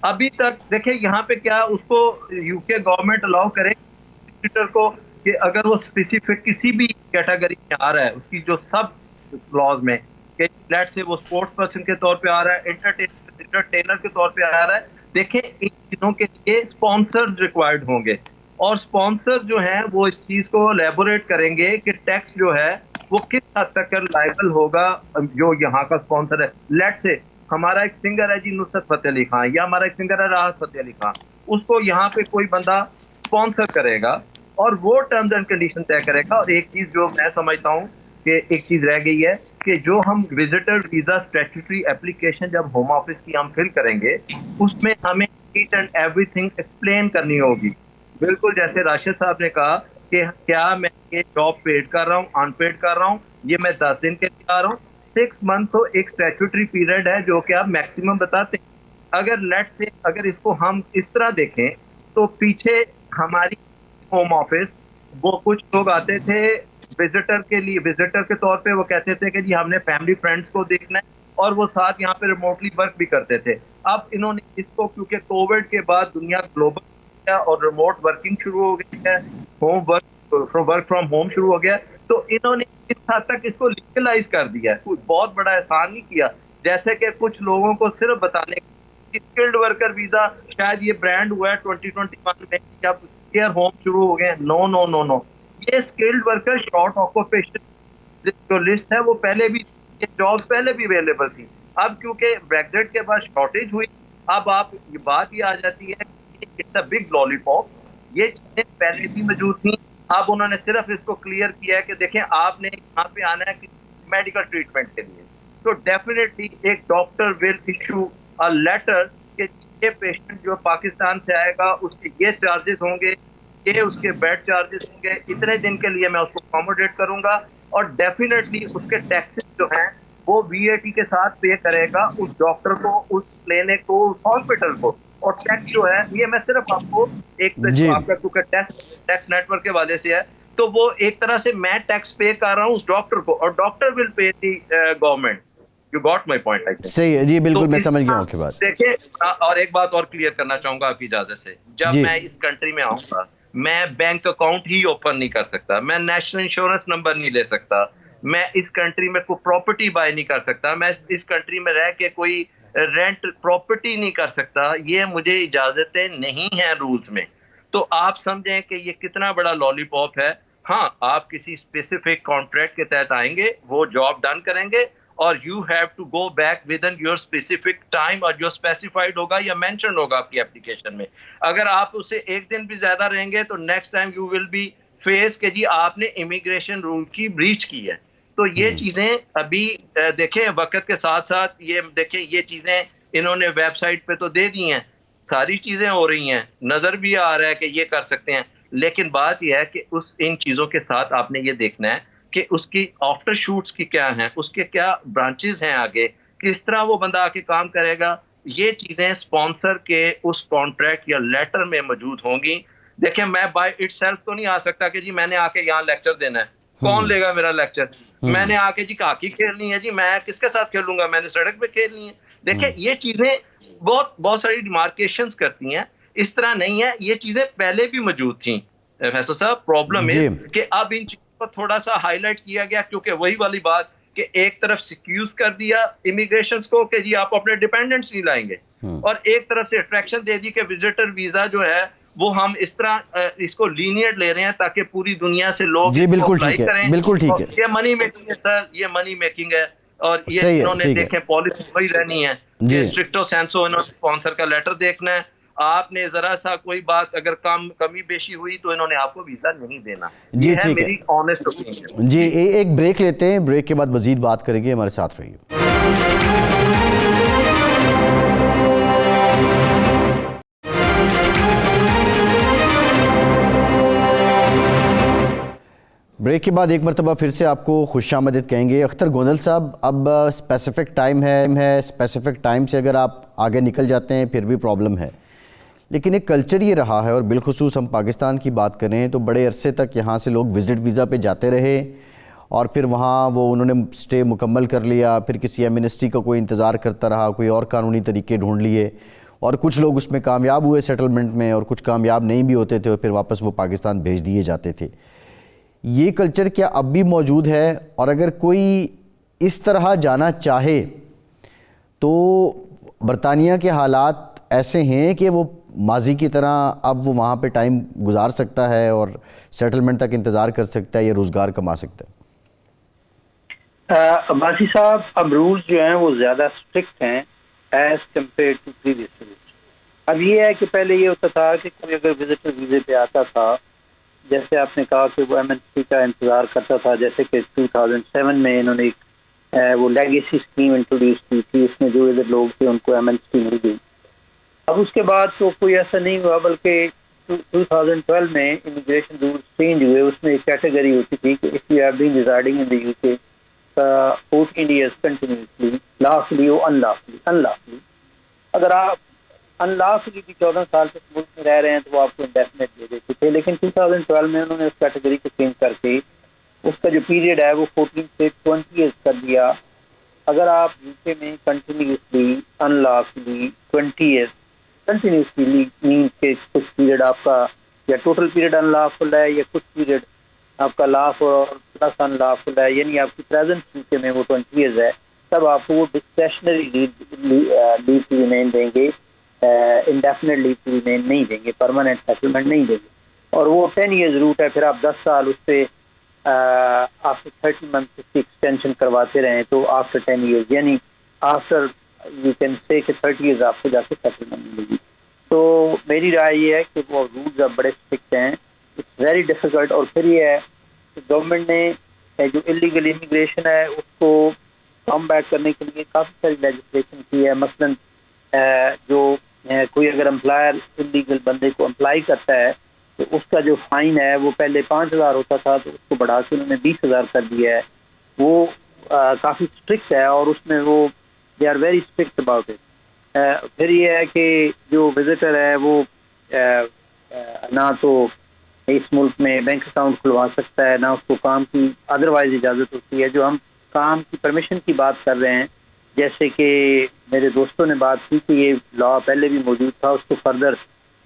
अभी तक देखें यहाँ पे क्या उसको यूके गवर्नमेंट अलाउ करे विजिटर को कि अगर वो स्पेसिफिक किसी भी कैटेगरी में आ रहा है, उसकी जो सब क्लॉज में कि लेट से वो स्पोर्ट्स पर्सन के तौर पे आ रहा है, एंटरटेनर के तौर पे आ रहा है, देखें इन चीजों के लिए स्पॉन्सर्स रिक्वायर्ड होंगे, और स्पॉन्सर जो हैं वो इस चीज को एलेबोरेट करेंगे कि टैक्स जो है वो किस हद तक लायबल होगा जो यहाँ का स्पॉन्सर है। लेट से हमारा एक सिंगर है जी नुसरत फतेह अली खान, या हमारा एक सिंगर है राहत फतेह अली खान, उसको यहाँ पे कोई बंदा स्पॉन्सर करेगा और वो टर्म्स एंड कंडीशन तय करेगा। और एक चीज जो मैं समझता हूँ कि एक चीज रह गई है कि जो हम विजिटर वीजा स्टैट्यूटरी एप्लीकेशन जब होम ऑफिस की हम फिल करेंगे, उसमें हमें ईच एंड एवरीथिंग एक्सप्लेन करनी होगी। बिल्कुल जैसे राशिद साहब ने कहा कि क्या मैं ये जॉब पेड कर रहा हूँ, अनपेड कर रहा हूँ, ये मैं 10 दिन के लिए आ रहा हूँ। 6 मंथ तो एक स्टैट्यूटरी पीरियड है जो कि आप मैक्सिमम बताते हैं। अगर लेट से अगर इसको हम इस तरह देखें तो पीछे हमारी होम ऑफिस वो कुछ लोग आते थे विजिटर के लिए, विजिटर के तौर पे वो कहते थे कि जी हमने फैमिली फ्रेंड्स को देखना है, और वो साथ यहाँ पे रिमोटली वर्क भी करते थे। अब इन्होंने इसको क्योंकि कोविड के बाद दुनिया ग्लोबल और रिमोट वर्किंग शुरू हो गई है, वर्क फ्रॉम होम शुरू हो गया, तो इन्होंने इस हद तक इसको लीगलाइज कर दिया है। कोई बहुत बड़ा एहसान नहीं किया, जैसे कि कुछ लोगों को सिर्फ बताने स्किल्ड वर्कर वीजा शायद ये ब्रांड हुआ है 2021 में जब केयर होम शुरू हो गए। नो नो नो नो, ये स्किल्ड वर्कर शॉर्ट ऑक्यूपेशन जो लिस्ट है वो पहले भी, ये जॉब्स पहले भी अवेलेबल थी। अब क्योंकि ब्रेक्जिट के बाद शॉर्टेज हुई, अब आप ये बात ही आ जाती है कि इट्स अ बिग लॉलीपॉप, ये चीजें पहले भी मौजूद थी। अब उन्होंने सिर्फ इसको क्लियर किया है कि देखें आपने यहाँ पे आना है मेडिकल ट्रीटमेंट के लिए, तो डेफिनेटली एक doctor will issue a letter कि ये पेशेंट जो पाकिस्तान से आएगा उसके ये चार्जेस होंगे, ये उसके बेड चार्जेस होंगे, इतने दिन के लिए मैं उसको अकोमोडेट करूंगा, और डेफिनेटली उसके टैक्सेस जो हैं वो VAT के साथ पे करेगा उस डॉक्टर को, उस क्लिनिक को, उस हॉस्पिटल को। और टैक्स जो है ये मैं सिर्फ आपको एक आपका क्योंकि टैक्स नेटवर्क के वाले से है, तो वो एक तरह से मैं टैक्स पे कर रहा हूँ उस डॉक्टर को, और doctor will pay the government. You got my point? I think सही है जी, बिल्कुल तो मैं समझ गया आपकी बात। देखिए और एक बात और क्लियर करना चाहूंगा आपकी इजाजत से, जब मैं इस कंट्री में आऊंगा मैं बैंक अकाउंट ही ओपन नहीं कर सकता, मैं नेशनल इंश्योरेंस नंबर नहीं ले सकता, मैं इस कंट्री में कोई प्रॉपर्टी बाय नहीं कर सकता, मैं इस कंट्री में रह के कोई रेंट प्रॉपर्टी नहीं कर सकता, ये मुझे इजाजतें नहीं है रूल्स में। तो आप समझें कि ये कितना बड़ा लॉलीपॉप है। हाँ, आप किसी स्पेसिफिक कॉन्ट्रैक्ट के तहत आएंगे, वो जॉब डन करेंगे, और you have to go back within your specific time, और जो स्पेसिफाइड होगा या मेंशन होगा आपकी एप्लीकेशन में। अगर आप उससे एक दिन भी ज्यादा रहेंगे तो next time you will be face के जी आपने इमिग्रेशन रूल की ब्रीच की है। तो ये चीजें अभी देखें वक्त के साथ साथ, ये देखें ये चीजें इन्होंने वेबसाइट पे तो दे दी हैं, सारी चीजें हो रही हैं, नजर भी आ रहा है कि ये कर सकते हैं, लेकिन बात यह है कि उस इन चीजों के साथ आपने ये देखना है कि उसकी आफ्टर शूट्स की क्या हैं, उसके क्या ब्रांचेस हैं आगे, किस तरह वो बंदा आके काम करेगा। ये चीजें स्पॉन्सर के उस कॉन्ट्रैक्ट या लेटर में मौजूद होंगी। देखिए मैं बाय इटसेल्फ तो नहीं आ सकता कि जी मैंने आके यहाँ लेक्चर देना है, कौन लेगा मेरा लेक्चर? मैंने आके जी हॉकी खेलनी है, जी मैं किसके साथ खेलूंगा, मैंने सड़क पे खेलनी है। देखिए ये चीजें बहुत सारी डिमार्केशंस करती हैं, इस तरह नहीं है, ये चीजें पहले भी मौजूद थी। फैसल साहब प्रॉब्लम है कि अब इन चीजों को थोड़ा सा हाईलाइट किया गया, क्योंकि वही वाली बात कि एक तरफ सिक्यूज कर दिया इमिग्रेशन को कि जी आप अपने डिपेंडेंट्स नहीं लाएंगे, और एक तरफ से अट्रैक्शन दे दी कि विजिटर वीजा जो है वो हम इस तरह इसको लीनियट ले रहे हैं ताकि पूरी दुनिया से लोग जी बिल्कुल ठीक है, बिल्कुल ठीक है। ये मनी मेकिंग है सर, ये मनी मेकिंग है, और ये इन्होंने देखे पॉलिसी वही रहनी है कि स्ट्रिक्टो सेंसो इन्होंने स्पॉन्सर का लेटर देखना है, आपने जरा सा कोई बात अगर कमी बेशी हुई तो इन्होंने आपको वीजा नहीं देना। जी है मेरी ऑनेस्ट ओपिनियन। जी एक ब्रेक लेते हैं, ब्रेक के बाद मजीद बात करेंगे, हमारे साथ रहिए। ब्रेक के बाद एक मरतबा फिर से आपको खुशामदीद कहेंगे। अख्तर गोंदल साहब, अब स्पेसिफिक टाइम है, स्पेसिफिक टाइम से अगर आप आगे निकल जाते हैं फिर भी प्रॉब्लम है, लेकिन एक कल्चर ये रहा है, और बिलखुसूस हम पाकिस्तान की बात करें तो बड़े अरसे तक यहाँ से लोग विजिट वीज़ा पे जाते रहे, और फिर वहाँ वो उन्होंने स्टे मुकम्मल कर लिया, फिर किसी एमनेस्टी का कोई इंतज़ार करता रहा, कोई और कानूनी तरीके ढूंढ लिए, और कुछ लोग उसमें कामयाब हुए सेटलमेंट में, और कुछ कामयाब नहीं भी होते थे, और फिर वापस वो पाकिस्तान भेज दिए जाते थे। ये कल्चर क्या अब भी मौजूद है? और अगर कोई इस तरह जाना चाहे तो बरतानिया के हालात ऐसे हैं कि वो माजी की तरह अब वो वहाँ पे टाइम गुजार सकता है और सेटलमेंट तक इंतज़ार कर सकता है या रोज़गार कमा सकता है? अब्बासी साहब, अब रूल्स जो हैं वो ज़्यादा स्ट्रिक्ट हैं, as compared to previous route. अब ये है कि पहले ये होता था कि कोई अगर विजिटर वीज़े पे आता था, जैसे आपने कहा कि वो एमएनसी का इंतज़ार करता था, जैसे कि 2007 में इन्होंने एक वो लेगेसी स्कीम इंट्रोड्यूस की थी, उसमें जो इधर लोग थे उनको एमएनसी मिल गई। अब उसके बाद तो कोई ऐसा नहीं हुआ, बल्कि 2012 में इमिग्रेशन रूल्स चेंज हुए। उसमें एक कैटेगरी होती थी कि if you have been residing in the UK 14 years continuously, lawfully और अनलॉफुली, अगर आप अनलॉफुली भी 14 साल तक मुल्क में रह रहे हैं तो वो आपको इंडेफिनेट दे देते थे। लेकिन 2012 में उन्होंने उस कैटेगरी को चेंज करके उसका जो पीरियड है वो 14 से 20 ईयर्स कर दिया। अगर आप यूके में continuously unlawfully 20 years continuously mean के कुछ पीरियड आपका या टोटल पीरियड अनलॉफुल है या कुछ पीरियड आपका लॉफुल और प्लस अनलॉफुल है, यानी आपकी प्रेजेंट यूके में वो 20 ईयर्स है, तब आपको वो डिस्क्रेशनरी लीव टू रिमेन देंगे, इंडेफिनेट लीव टू रिमेन नहीं देंगे, परमानेंट सेटलमेंट नहीं देंगे। और वो 10 ईयर्स रूट है, फिर आप 10 साल उससे आफ्टर 30 मंथ उसकी एक्सटेंशन करवाते रहें तो आफ्टर 10 ईयर्स यानी आफ्टर यू कैन से कि 30 ईयर्स आपको जाके सेटलमेंट मिलेगी। तो मेरी राय ये है कि वो रूल्स अब बड़े स्ट्रिक्ट हैं, इट्स वेरी डिफिकल्ट। और फिर ये है कि गवर्नमेंट ने जो इलीगल इमिग्रेशन है उसको कम बैक करने के लिए काफ़ी सारी लेजिस्लेशन की है। मसलन जो कोई अगर एम्प्लॉयर इलीगल बंदे को एम्प्लॉय करता है तो उसका जो फाइन है वो पहले 5,000 होता था, तो उसको बढ़ा के उन्होंने 20,000 कर दिया है। वो काफ़ी स्ट्रिक्ट है और उसमें वो they are very strict about it. फिर ये है कि जो विजिटर है वो ना तो इस मुल्क में बैंक अकाउंट खुलवा सकता है, ना उसको काम की अदरवाइज इजाज़त होती है। जो हम काम की परमिशन की बात कर रहे हैं, जैसे कि मेरे दोस्तों ने बात की कि ये लॉ पहले भी मौजूद था, उसको फर्दर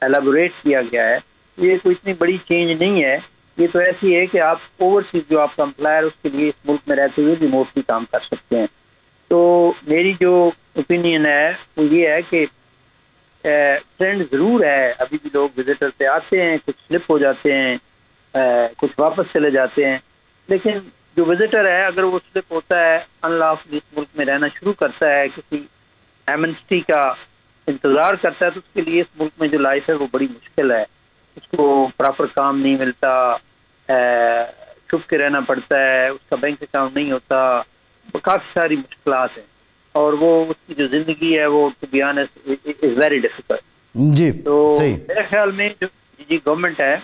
एलाबोरेट किया गया है। ये कोई इतनी बड़ी चेंज नहीं है, ये तो ऐसी है कि आप ओवरसीज जो आपका एम्प्लॉयर उसके लिए इस मुल्क में रहते हुए रिमोटली काम कर सकते हैं। तो मेरी जो ओपिनियन है वो ये है कि ट्रेंड ज़रूर है, अभी भी लोग विजिटर पे आते हैं, कुछ स्लिप हो जाते हैं, कुछ वापस चले जाते हैं। लेकिन जो विजिटर है अगर वो स्लिप होता है, अनलॉफुली इस मुल्क में रहना शुरू करता है, किसी एमनेस्टी का इंतज़ार करता है, तो उसके लिए इस मुल्क में जो लाइफ है वो बड़ी मुश्किल है। उसको प्रॉपर काम नहीं मिलता, छुप के रहना पड़ता है, उसका बैंक अकाउंट नहीं होता, काफ़ी सारी मुश्किलात हैं और वो उसकी जो ज़िंदगी है वो to be honest is very difficult. जी तो सही। मेरे ख्याल में जो गवर्नमेंट है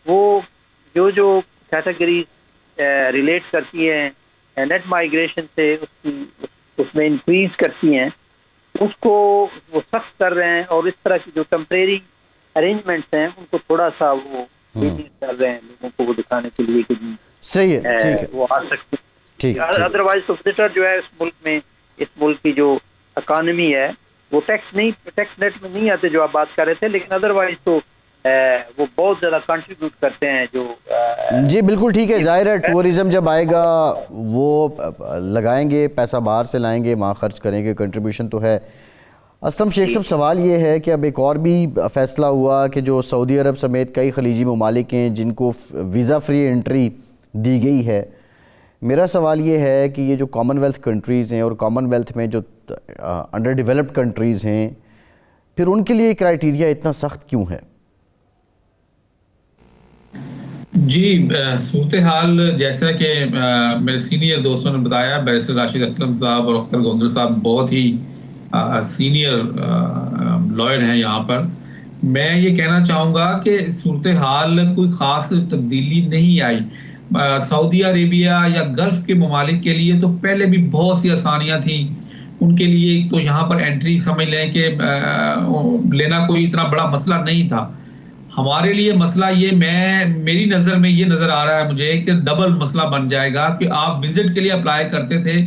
वो जो कैटेगरी रिलेट करती है नेट माइग्रेशन से उसमें इंक्रीज करती हैं, उसको वो सख्त कर रहे हैं और इस तरह की जो टेम्परेरी अरेंजमेंट्स हैं उनको थोड़ा सा वो कर रहे हैं लोगों को वो दिखाने के लिए कि सही है, ठीक है, वो आ सकते हैं। ठीक। अदरवाइज तो विजिटर जो है इस मुल्क की जो इकानमी है वो टैक्स नेट में नहीं आते जो आप बात कर रहे थे, लेकिन अदरवाइज तो वो बहुत ज़्यादा कंट्रीब्यूट करते हैं जो जी बिल्कुल ठीक है। जाहिर है टूरिज्म जब आएगा वो लगाएंगे, पैसा बाहर से लाएंगे, वहाँ खर्च करेंगे, कंट्रीब्यूशन तो है। असलम शेख साहब, सवाल ये है कि अब एक और भी फैसला हुआ कि जो सऊदी अरब समेत कई खलीजी ममालिक हैं जिनको वीज़ा फ्री एंट्री दी गई है, मेरा सवाल ये है कि ये जो कॉमनवेल्थ कंट्रीज़ हैं और कॉमनवेल्थ में जो अंडर डेवलप्ड कंट्रीज़ हैं, फिर उनके लिए क्राइटेरिया इतना सख्त क्यों है? जी, सूरत हाल जैसा कि मेरे सीनियर दोस्तों ने बताया, बैरिस्टर राशिद असलम साहब और अख्तर गोंदल साहब बहुत ही सीनियर लॉयर हैं यहाँ पर। मैं ये कहना चाहूँगा कि सूरत हाल कोई ख़ास तब्दीली नहीं आई। सऊदी अरेबिया या गल्फ़ के ममालिक के लिए तो पहले भी बहुत सी आसानियाँ थी उनके लिए, तो यहाँ पर एंट्री समझ लें कि लेना कोई इतना बड़ा मसला नहीं था। हमारे लिए मसला ये मेरी नज़र में ये नज़र आ रहा है मुझे कि डबल मसला बन जाएगा कि आप विजिट के लिए अप्लाई करते थे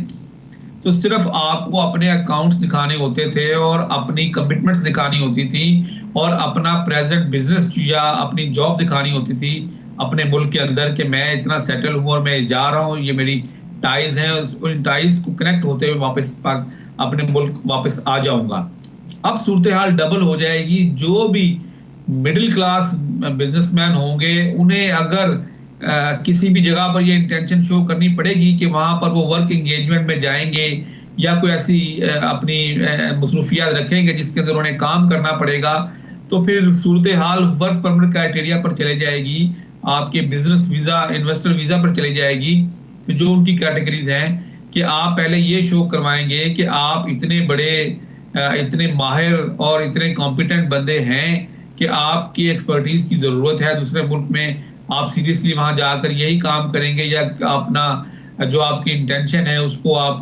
तो सिर्फ आपको अपने अकाउंट्स दिखाने होते थे और अपनी कमिटमेंट्स दिखानी होती थी और अपना प्रेजेंट बिजनेस या अपनी जॉब दिखानी होती थी अपने मुल्क के अंदर कि मैं इतना सेटल हूँ और मैं जा रहा हूँ, ये मेरी टाइज हैं, उन टाइज को कनेक्ट होते हुए वापस अपने मुल्क वापस आ जाऊंगा। अब सूरत हाल डबल हो जाएगी। जो भी मिडिल क्लास बिजनेसमैन होंगे उन्हें अगर किसी भी जगह पर ये इंटेंशन शो करनी पड़ेगी कि वहां पर वो वर्क एंगेजमेंट में जाएंगे या कोई ऐसी अपनी मसरूफियात रखेंगे जिसके अंदर उन्हें काम करना पड़ेगा, तो फिर सूरत हाल वर्क परमिट क्राइटेरिया पर चले जाएगी, आपके बिजनेस वीजा, इन्वेस्टर वीजा पर चली जाएगी। जो उनकी कैटेगरीज हैं कि आप पहले ये शो करवाएंगे कि आप इतने बड़े, इतने माहिर और इतने कॉम्पिटेंट बंदे हैं कि आपकी एक्सपर्टीज की जरूरत है दूसरे मुल्क में, आप सीरियसली वहां जाकर यही काम करेंगे, या अपना जो आपकी इंटेंशन है उसको आप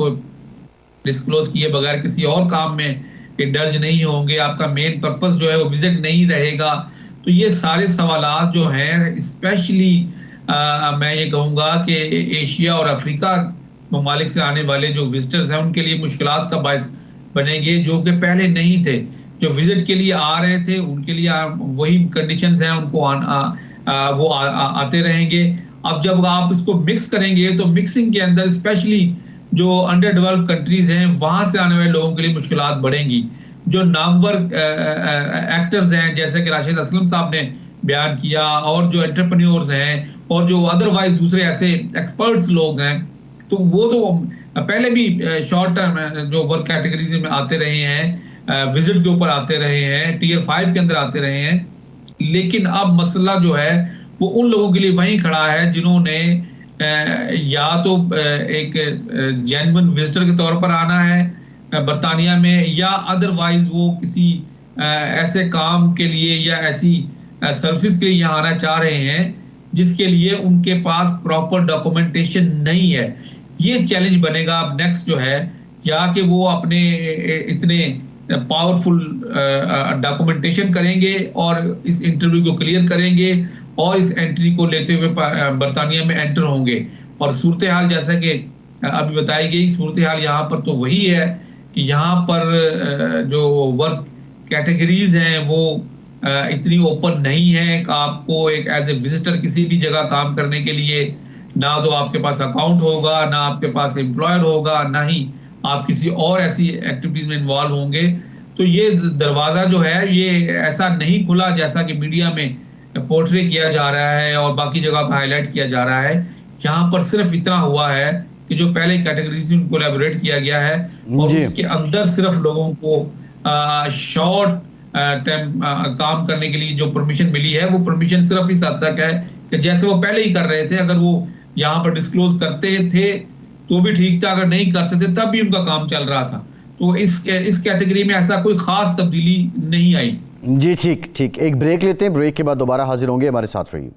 डिस्क्लोज किए बगैर किसी और काम में इंडल्ज नहीं होंगे, आपका मेन पर्पस जो है वो विजिट नहीं रहेगा। तो ये सारे सवालात जो हैं, स्पेशली मैं ये कहूँगा कि एशिया और अफ्रीका ममालिक से आने वाले जो विजिटर्स हैं उनके लिए मुश्किलात का बायस बनेंगे, जो कि पहले नहीं थे। जो विजिट के लिए आ रहे थे उनके लिए वही कंडीशंस हैं, उनको आते रहेंगे। अब जब आप इसको मिक्स करेंगे तो मिक्सिंग के अंदर स्पेशली जो अंडर डेवलप्ड कंट्रीज हैं वहां से आने वाले लोगों के लिए मुश्किलात बढ़ेंगी। जो नामवर एक्टर्स हैं जैसे कि राशिद असलम साहब ने बयान किया, और जो एंटरप्रेन्योर्स हैं और जो अदरवाइज दूसरे ऐसे एक्सपर्ट्स लोग हैं, तो वो तो पहले भी शॉर्ट टर्म जो वर्क कैटेगरीज में आते रहे हैं, विजिट के ऊपर आते रहे हैं, टीयर 5 के अंदर आते रहे हैं। लेकिन अब मसला जो है वो उन लोगों के लिए वहीं खड़ा है जिन्होंने या तो एक जेन्युइन विजिटर के तौर पर आना है बरतानिया में, या अदरवाइज वो किसी ऐसे काम के लिए या ऐसी सर्विसेज के लिए यहाँ आना चाह रहे हैं जिसके लिए उनके पास प्रॉपर डॉक्यूमेंटेशन नहीं है। ये चैलेंज बनेगा अब नेक्स्ट जो है, या कि वो अपने इतने पावरफुल डॉक्यूमेंटेशन करेंगे और इस इंटरव्यू को क्लियर करेंगे और इस एंट्री को लेते हुए बरतानिया में एंटर होंगे। और सूरत हाल जैसा कि अभी बताई गई, सूरत हाल यहाँ पर तो वही है कि यहाँ पर जो वर्क कैटेगरीज हैं वो इतनी ओपन नहीं है कि आपको एक एज ए विजिटर किसी भी जगह काम करने के लिए ना तो आपके पास अकाउंट होगा, ना आपके पास एम्प्लॉयर होगा, ना ही आप किसी और ऐसी एक्टिविटीज में इन्वॉल्व होंगे। तो ये दरवाजा जो है ये ऐसा नहीं खुला जैसा कि मीडिया में पोर्ट्रे किया जा रहा है और बाकी जगह पर हाईलाइट किया जा रहा है। यहाँ पर सिर्फ इतना हुआ है कि जो पहले कैटेगरीज में उनको एलैबोरेट किया गया है और उसके अंदर सिर्फ लोगों को शॉर्ट टाइम काम करने के लिए जो परमिशन मिली है वो परमिशन सिर्फ इस हद तक है कि जैसे वो पहले ही कर रहे थे, अगर वो यहाँ पर डिस्क्लोज करते थे तो भी ठीक था, अगर नहीं करते थे तब भी उनका काम चल रहा था। तो इस कैटेगरी में ऐसा कोई खास तब्दीली नहीं आई। जी ठीक, एक ब्रेक लेते हैं, ब्रेक के बाद दोबारा हाजिर होंगे, हमारे साथ रहिए।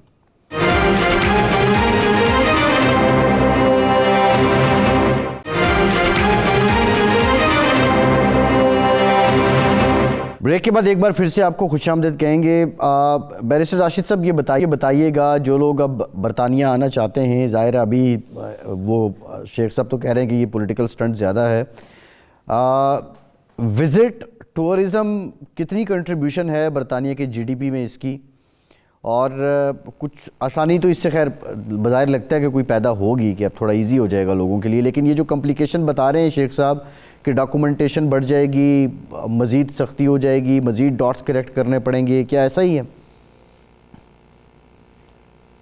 ब्रेक के बाद एक बार फिर से आपको खुशामदीद कहेंगे। बैरिस्टर राशिद साहब ये बताइएगा, जो लोग अब बरतानिया आना चाहते हैं, ज़ाहिर अभी वो शेख साहब तो कह रहे हैं कि ये पॉलिटिकल स्टंट ज़्यादा है, विज़िट टूरिज़म कितनी कंट्रीब्यूशन है बरतानिया के जीडीपी में इसकी, और कुछ आसानी तो इससे खैर बज़ाहिर लगता है कि कोई पैदा होगी कि अब थोड़ा इजी हो जाएगा लोगों के लिए, लेकिन ये जो कॉम्प्लिकेशन बता रहे हैं शेख साहब कि डॉक्यूमेंटेशन बढ़ जाएगी, मज़ीद सख्ती हो जाएगी, मज़ीद डॉट्स करेक्ट करने पड़ेंगे, क्या ऐसा ही है?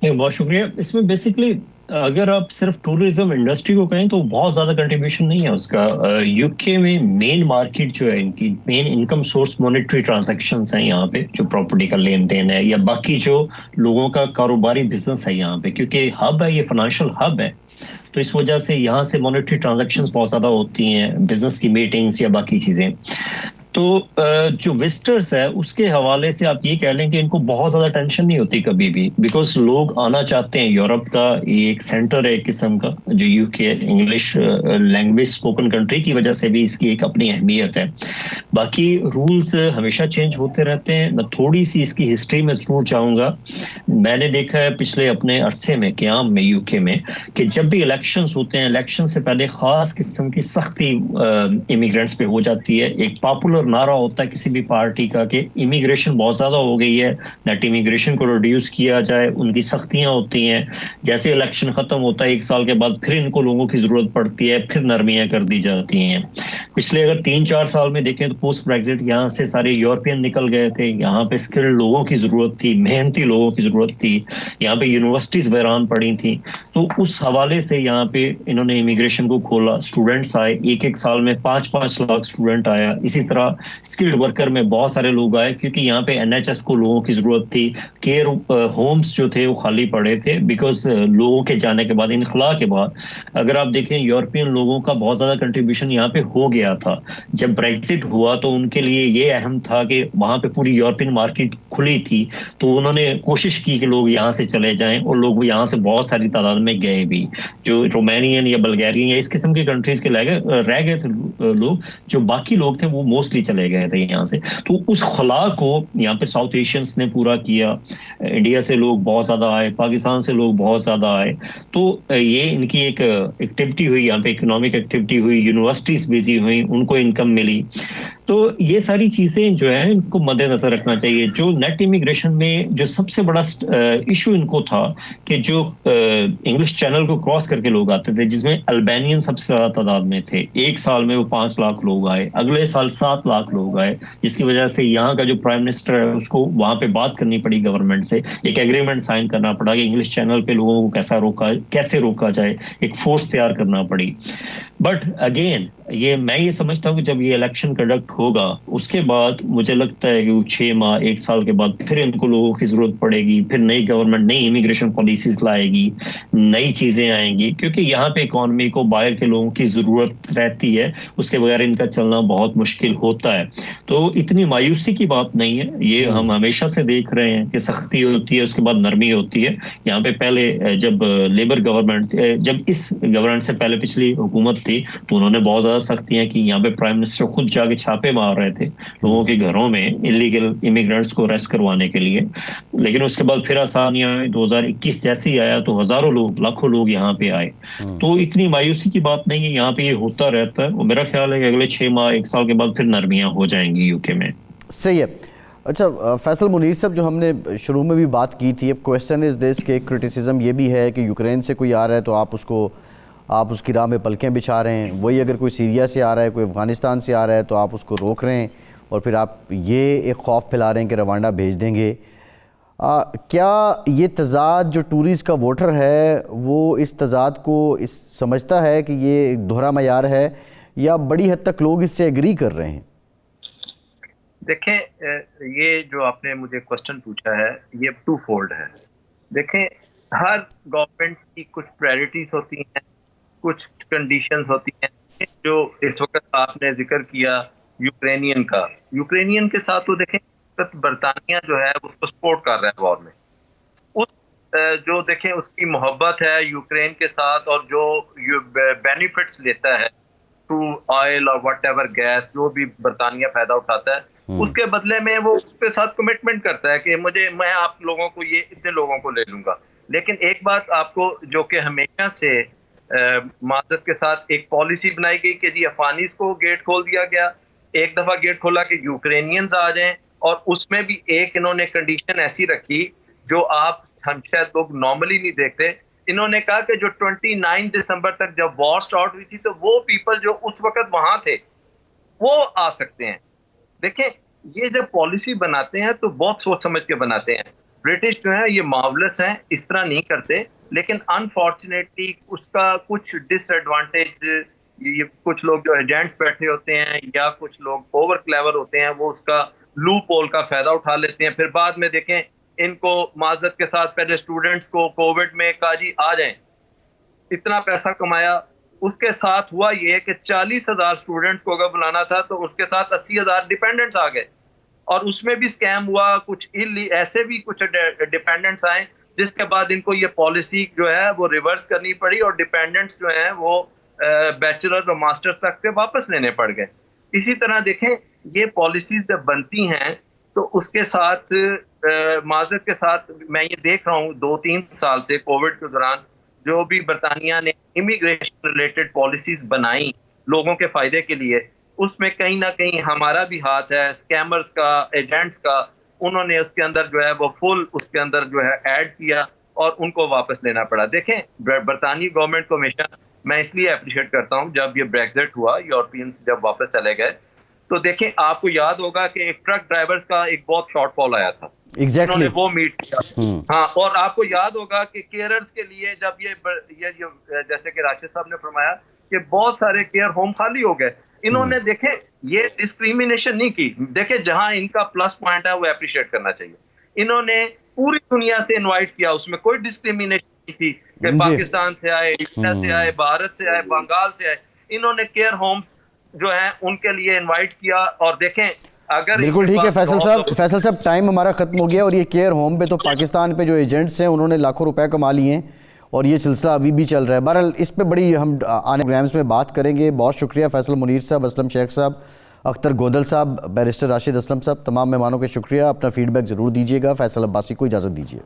बहुत शुक्रिया। इसमें बेसिकली अगर आप सिर्फ टूरिज्म इंडस्ट्री को कहें तो बहुत ज़्यादा कंट्रीब्यूशन नहीं है उसका। यूके में मेन मार्केट जो है, इनकी main income source monetary transactions हैं यहाँ पे, जो प्रॉपर्टी का लेन देन है या बाकी जो लोगों का कारोबारी बिजनेस है यहाँ पे, क्योंकि हब है, ये फाइनेंशियल हब है, तो इस वजह से यहाँ से मॉनेटरी ट्रांजैक्शंस बहुत ज़्यादा होती हैं, बिजनेस की मीटिंग्स या बाकी चीज़ें। तो जो विजिटर्स है उसके हवाले से आप ये कह लें कि इनको बहुत ज़्यादा टेंशन नहीं होती कभी भी, बिकॉज लोग आना चाहते हैं। यूरोप का ये एक सेंटर है एक किस्म का, जो UK English language spoken country की वजह से भी इसकी एक अपनी अहमियत है। बाकी रूल्स हमेशा चेंज होते रहते हैं। मैं थोड़ी सी इसकी हिस्ट्री में ज़रूर जाऊँगा। मैंने देखा है पिछले अपने अरसे में क़याम में यूके में कि जब भी इलेक्शंस होते हैं, इलेक्शन से पहले ख़ास किस्म की सख्ती इमिग्रेंट्स पे हो जाती है। एक पॉपुलर अक्सर नारा होता है किसी भी पार्टी का कि इमिग्रेशन बहुत ज़्यादा हो गई है, नेट इमिग्रेशन को रिड्यूस किया जाए, उनकी सख्तियाँ होती हैं, जैसे इलेक्शन ख़त्म होता है 1 साल के बाद फिर इनको लोगों की ज़रूरत पड़ती है, फिर नरमियाँ कर दी जाती हैं। पिछले अगर 3-4 साल में देखें तो पोस्ट ब्रेग्जिट यहाँ से सारे यूरोपियन निकल गए थे, यहाँ पे स्किल्ड लोगों की ज़रूरत थी, मेहनती लोगों की ज़रूरत थी, यहाँ पे यूनिवर्सिटीज़ वीरान पड़ी थी। तो उस हवाले से यहाँ पे इन्होंने इमिग्रेशन को खोला, स्टूडेंट्स आए, एक साल में 5-5 लाख स्टूडेंट आया। इसी तरह स्किल्ड वर्कर में बहुत सारे लोग आए क्योंकि यहाँ पे एनएचएस को लोगों की जरूरत थी। केयर होम्स जो थे वो खाली पड़े थे बिकॉज लोगों के जाने के बाद, इनखला के बाद, अगर आप देखें यूरोपियन लोगों का बहुत ज्यादा कंट्रीब्यूशन यहाँ पे हो गया था। जब ब्रेक्जिट हुआ तो उनके लिए ये अहम था कि वहां पे पूरी यूरोपियन मार्केट खुली थी, तो उन्होंने कोशिश की कि लोग यहाँ से चले जाएं, और लोग यहाँ से बहुत सारी तादाद में गए भी। जो रोमानियन या बल्गेरियन या इस किस्म की कंट्रीज के रह गए थे लोग, जो बाकी लोग थे वो मोस्टली चले गए थे यहाँ से। तो उस खला को यहाँ पे साउथ एशियंस ने पूरा किया। इंडिया से लोग बहुत ज्यादा आए, पाकिस्तान से लोग बहुत ज्यादा आए। तो ये इनकी एक एक्टिविटी हुई, यहाँ पे इकोनॉमिक एक्टिविटी हुई, यूनिवर्सिटीज बिजी हुई, उनको इनकम मिली। तो ये सारी चीजें जो है इनको मद्देनजर रखना चाहिए। जो नेट इमिग्रेशन में जो सबसे बड़ा इशू इनको था कि जो इंग्लिश चैनल को क्रॉस करके लोग आते थे, जिसमें अल्बानियन सबसे ज्यादा तादाद में थे। 1 साल में वो 5 लाख लोग आए, अगले साल 7 लाख लोग आए, जिसकी वजह से यहाँ का जो प्राइम मिनिस्टर है उसको वहां पे बात करनी पड़ी गवर्नमेंट से, एक एग्रीमेंट साइन करना पड़ा कि इंग्लिश चैनल पे लोगों को कैसे रोका जाए, एक फोर्स तैयार करना पड़ी। बट अगेन मैं ये समझता हूँ कि जब ये इलेक्शन कंडक्ट होगा उसके बाद मुझे लगता है कि 6 माह 1 साल के बाद फिर इनको लोगों की जरूरत पड़ेगी, फिर नई गवर्नमेंट नई इमिग्रेशन पॉलिसीज लाएगी, नई चीजें आएंगी, क्योंकि यहाँ पे इकोनॉमी को बाहर के लोगों की जरूरत रहती है, उसके बगैर इनका चलना बहुत मुश्किल होता है। तो इतनी मायूसी की बात नहीं है, ये हम हमेशा से देख रहे हैं कि सख्ती होती है उसके बाद नरमी होती है। यहाँ पे पहले जब लेबर गवर्नमेंट, जब इस गवर्नमेंट से पहले पिछली हुकूमत थी, तो उन्होंने बहुत ज्यादा सख्तियां की। यहाँ पे प्राइम मिनिस्टर खुद जाके छापे मार रहे थे लोगों के घरों में इलीगल इमिग्रेंट्स को अरेस्ट करवाने के लिए। लेकिन उसके बाद फिर आसानियां आई, 2021 जैसे ही आया तो हजारों लोग, लाखों लोग यहाँ पे आए। तो इतनी मायूसी की बात नहीं है, यहाँ पे ये होता रहता है। और मेरा ख्याल है कि अगले 6 माह 1 साल के बाद फिर नरमियां हो जाएंगी यूके में। सही है। अच्छा फैसल मुनीर साहब, जो हमने शुरू में भी बात की थी, अब क्वेश्चन इज दिस के क्रिटिसिज्म ये भी है कि यूक्रेन से कोई आ रहा है तो आप उसकी राह में पलकें बिछा रहे हैं, वही अगर कोई सीरिया से आ रहा है, कोई अफ़गानिस्तान से आ रहा है तो आप उसको रोक रहे हैं, और फिर आप ये एक खौफ फैला रहे हैं कि रवांडा भेज देंगे। क्या ये तज़ाद जो टूरिस्ट का वोटर है वो इस तज़ाद को समझता है कि ये एक दोहरा मयार है, या बड़ी हद तक लोग इससे एग्री कर रहे हैं? देखें, ये जो आपने मुझे क्वेश्चन पूछा है ये 2 फोल्ड है। देखें, हर गवर्नमेंट की कुछ प्रायोरिटीज होती हैं, कुछ कंडीशंस होती हैं। जो इस वक्त आपने जिक्र किया यूक्रेनियन के साथ, तो देखें बरतानिया जो है उसको सपोर्ट कर रहा है वॉर में। जो देखें उसकी मोहब्बत है यूक्रेन के साथ, और जो बेनिफिट्स लेता है टू ऑयल और वट एवर गैस जो भी बरतानिया फायदा उठाता है, उसके बदले में वो उसके साथ कमिटमेंट करता है कि मैं आप लोगों को ये इतने लोगों को ले लूंगा। लेकिन एक बात आपको, जो कि हमेशा से माजरत के साथ एक पॉलिसी बनाई गई कि जी अफगानिस को गेट खोल दिया गया, एक दफा गेट खोला कि यूक्रेनियंस आ जाएं, और उसमें भी एक इन्होंने कंडीशन ऐसी रखी जो हम शायद लोग नॉर्मली नहीं देखते। इन्होंने कहा कि जो 29 दिसंबर तक जब वॉर स्टार्ट हुई थी तो वो पीपल जो उस वक्त वहां थे वो आ सकते हैं। देखें, ये जब पॉलिसी बनाते हैं तो बहुत सोच समझ के बनाते हैं। ब्रिटिश जो है ये मार्वलस हैं, इस तरह नहीं करते, लेकिन अनफॉर्चुनेटली उसका कुछ डिसएडवांटेज, ये कुछ लोग जो एजेंट्स बैठे होते हैं या कुछ लोग ओवर क्लेवर होते हैं, वो उसका लूप होल का फायदा उठा लेते हैं। फिर बाद में देखें, इनको माजरत के साथ पहले स्टूडेंट्स को कोविड में कहा जी आ जाएं, इतना पैसा कमाया, उसके साथ हुआ ये कि 40,000 स्टूडेंट्स को अगर बुलाना था तो उसके साथ 80,000 डिपेंडेंट्स आ गए, और उसमें भी स्कैम हुआ। कुछ ऐसे भी कुछ डिपेंडेंट्स आए, जिसके बाद इनको ये पॉलिसी जो है वो रिवर्स करनी पड़ी, और डिपेंडेंट्स जो हैं वो बैचलर और मास्टर्स तक के वापस लेने पड़ गए। इसी तरह देखें, ये पॉलिसीज जब बनती हैं तो उसके साथ माजरत के साथ मैं ये देख रहा हूँ 2-3 साल से कोविड के दौरान जो भी बरतानिया ने इमिग्रेशन रिलेटेड पॉलिसीज बनाई लोगों के फायदे के लिए, उसमें कहीं ना कहीं हमारा भी हाथ है, स्कैमर्स का, एजेंट्स का। उन्होंने उसके अंदर जो है वो फुल उसके अंदर जो है ऐड किया और उनको वापस लेना पड़ा। देखें, बरतानी गवर्नमेंट को हमेशा मैं इसलिए अप्रिशिएट करता हूं, जब ये ब्रेक्जिट हुआ, यूरोपियंस जब वापस चले गए, तो देखें आपको याद होगा कि एक ट्रक ड्राइवर्स का एक बहुत शॉर्टफॉल आया था। एग्जैक्टली उन्होंने वो मीट किया। हाँ, और आपको याद होगा कि केयरर्स के लिए जब ये जैसे कि राशिद साहब ने फरमाया कि बहुत सारे केयर होम खाली हो गए, इन्होंने देखे ये डिस्क्रिमिनेशन नहीं की। देखे, जहां इनका प्लस पॉइंट है वो अप्रिशिएट करना चाहिए। इन्होंने पूरी दुनिया से इनवाइट किया, उसमें कोई डिस्क्रिमिनेशन नहीं थी कि पाकिस्तान से आए, इंडिया से आए, भारत से आए, बंगाल से आए। इन्होंने केयर होम्स जो है उनके लिए इनवाइट किया। और देखें, अगर बिल्कुल ठीक है फैसल साहब टाइम हमारा खत्म हो गया। और ये केयर होम पे तो पाकिस्तान पे जो एजेंट्स हैं उन्होंने लाखों रुपए कमा लिए हैं और ये सिलसिला अभी भी चल रहा है। बहरहाल इस पे बड़ी हम आने प्रोग्राम्स में बात करेंगे। बहुत शुक्रिया फैसल मुनीर साहब, असलम शेख साहब, अख्तर गोदल साहब, बैरिस्टर राशिद असलम साहब, तमाम मेहमानों के शुक्रिया। अपना फीडबैक ज़रूर दीजिएगा। फैसल अब्बासी को इजाज़त दीजिए।